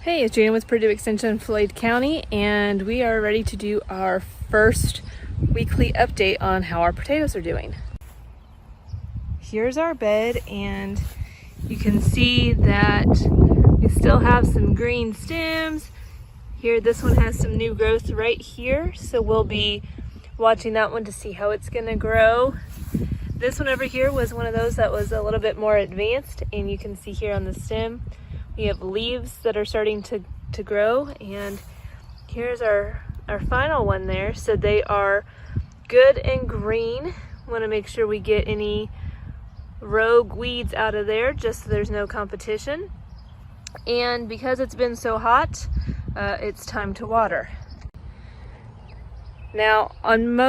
Hey, it's Jan with Purdue Extension, Floyd County, and we are ready to do our first weekly update on how our potatoes are doing. Here's our bed, and you can see that we still have some green stems. Here, this one has some new growth right here, so we'll be watching that one to see how it's gonna grow. This one over here was one of those that was a little bit more advanced, and you can see here on the stem we have leaves that are starting to grow, and here's our final one there. So they are good and green. Want to make sure we get any rogue weeds out of there just so there's no competition. And because it's been so hot, it's time to water. Now, on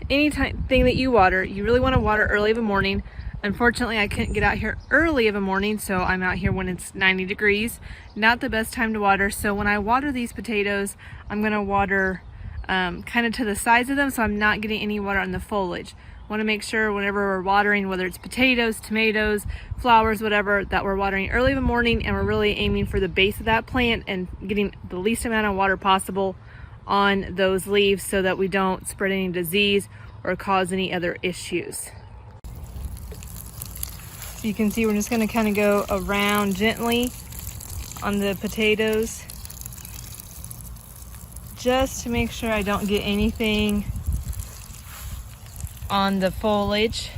anything that you water, you really want to water early in the morning. Unfortunately, I couldn't get out here early of a morning, so I'm out here when it's 90 degrees. Not the best time to water, so when I water these potatoes, I'm gonna water kind of to the sides of them, so I'm not getting any water on the foliage. Want to make sure whenever we're watering, whether it's potatoes, tomatoes, flowers, whatever, that we're watering early in the morning, and we're really aiming for the base of that plant and getting the least amount of water possible on those leaves so that we don't spread any disease or cause any other issues. You can see we're just going to kind of go around gently on the potatoes just to make sure I don't get anything on the foliage.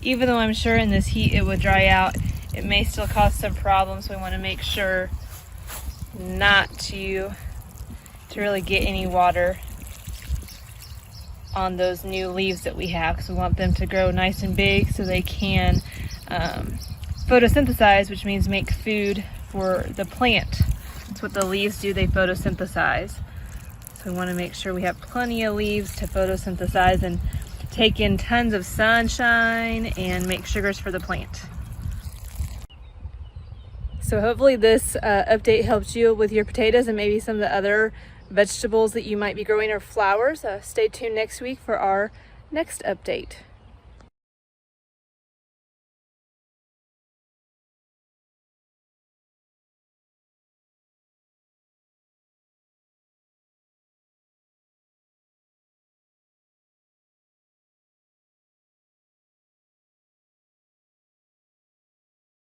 Even though I'm sure in this heat it would dry out, it may still cause some problems, so we want to make sure not to really get any water on those new leaves that we have, because we want them to grow nice and big so they can photosynthesize, which means make food for the plant. That's what the leaves do, they photosynthesize. So we want to make sure we have plenty of leaves to photosynthesize and take in tons of sunshine and make sugars for the plant. So hopefully this update helps you with your potatoes and maybe some of the other vegetables that you might be growing or flowers. Stay tuned next week for our next update.